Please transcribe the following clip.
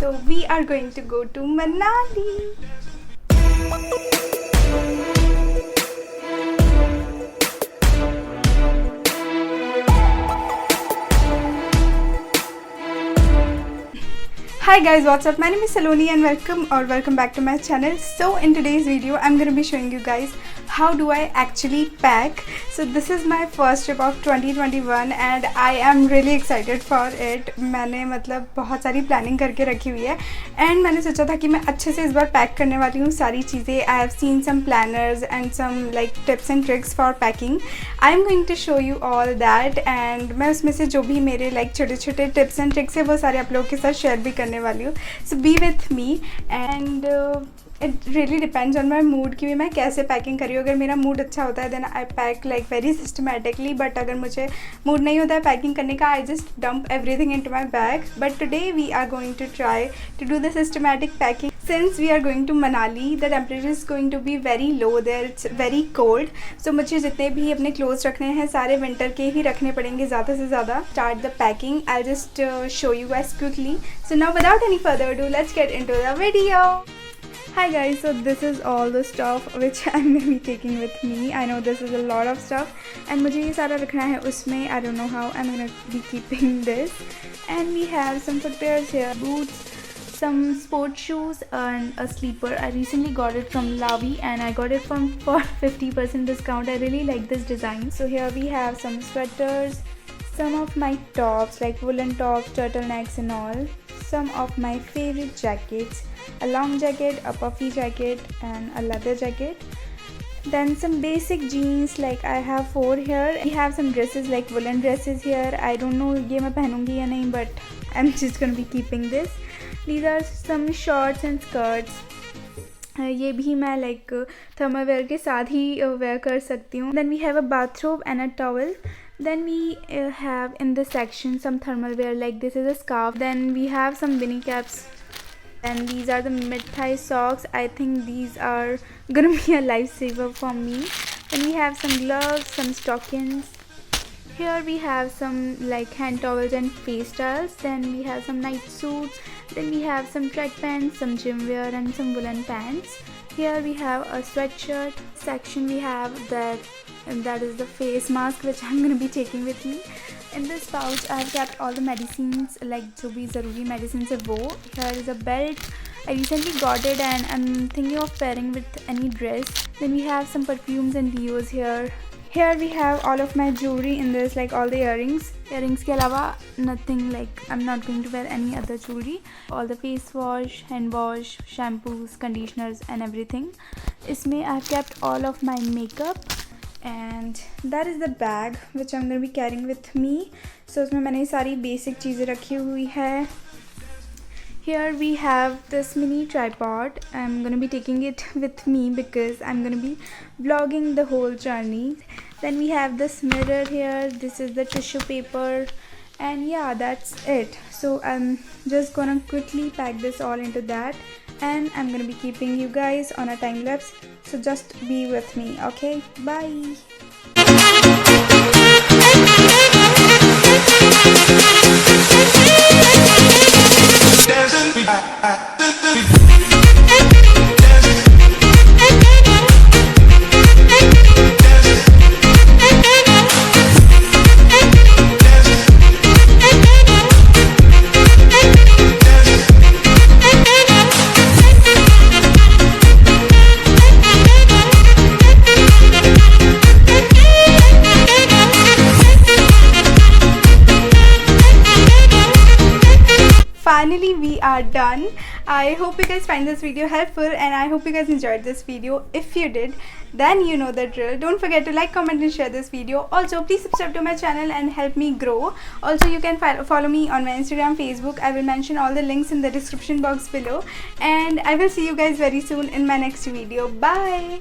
So we are going to go to Manali. Hi guys, what's up? My name is Saloni and welcome back to my channel. So in today's video I'm going to be showing you guys how do I actually pack. So this is my first trip of 2021 and I am really excited for it. मैंने मतलब बहुत सारी planning करके रखी हुई है and मैंने सोचा था कि मैं अच्छे से इस बार पैक करने वाली हूँ सारी चीज़ें. I have seen some planners and some like tips and tricks for packing. I am going to show you all that and मैं उसमें से जो भी मेरे लाइक छोटे छोटे टिप्स एंड ट्रिक्स है वो सारे आप लोगों के साथ शेयर भी करने वाली हूँ. So be with me and it really depends on my mood कि मैं कैसे पैकिंग कर रही हूँ. अगर मेरा मूड अच्छा होता है then I pack like very systematically, but अगर मुझे मूड नहीं होता है पैकिंग करने का I just dump everything into my bag. But today we are going to try to do the systematic packing. Since we are going to Manali, the temperature is going to be very low there. It's very cold. So मुझे जितने भी अपने clothes रखने हैं सारे winter के ही रखने पड़ेंगे ज़्यादा से ज़्यादा. Start the packing. I'll just show you guys quickly. So now without any further ado, let's get into the video. Hi guys, so this is all the stuff which I'm going to be taking with me. I know this is a lot of stuff and मुझे ये सारा रखना है उसमें. I don't know how I'm going to be keeping this. And we have some footwears here, boots, some sports shoes and a sleeper. I recently got it from Lavi and I got it for 50% discount. I really like this design. So here we have some sweaters, some of my tops like woolen tops, turtlenecks and all, some of my favorite jackets, a long jacket, a puffy jacket and a leather jacket. Then some basic jeans, like I have 4 here. We have some dresses like woolen dresses here. I don't know ये मैं पहनूंगी या नहीं, but I'm just gonna be keeping this. These are some shorts and skirts. ये भी मैं like thermal wear के साथ ही wear कर सकती हूँ. Then we have a bathrobe and a towel. Then we have in this section some thermal wear, like this is a scarf. Then we have some beanie caps. And these are the mid-thigh socks. I think these are gonna be a lifesaver for me. Then we have some gloves, some stockings. Here we have some like hand towels and face towels. Then we have some night suits. Then we have some track pants, some gym wear and some woolen pants. Here we have a sweatshirt section. We have that is the face mask which I'm going to be taking with me. In this pouch I've kept all the medicines, like जो भी ज़रूरी medicines है वो. Here is a belt. I recently got it and I'm thinking of pairing with any dress. Then we have some perfumes and deos here. Here we have all of my jewelry in this, like all the earrings. Earrings के अलावा nothing, like I'm not going to wear any other jewelry. All the face wash, hand wash, shampoos, conditioners and everything. इसमें I've kept all of my makeup. And that is the bag which I'm going to be carrying with me. So उसमें मैंने सारी basic चीज़ें रखी हुई है. Here we have this mini tripod. I'm going to be taking it with me because I'm going to be vlogging the whole journey. Then we have this mirror here. This is the tissue paper. And yeah, that's it. So I'm just gonna quickly pack this all into that. And I'm gonna be keeping you guys on a time lapse. So just be with me, okay? Bye! Finally we are done. I hope you guys find this video helpful and I hope you guys enjoyed this video. If you did, then you know the drill. Don't forget to like, comment and share this video. Also please subscribe to my channel and help me grow. Also you can follow me on my Instagram, Facebook. I will mention all the links in the description box below and I will see you guys very soon in my next video. Bye.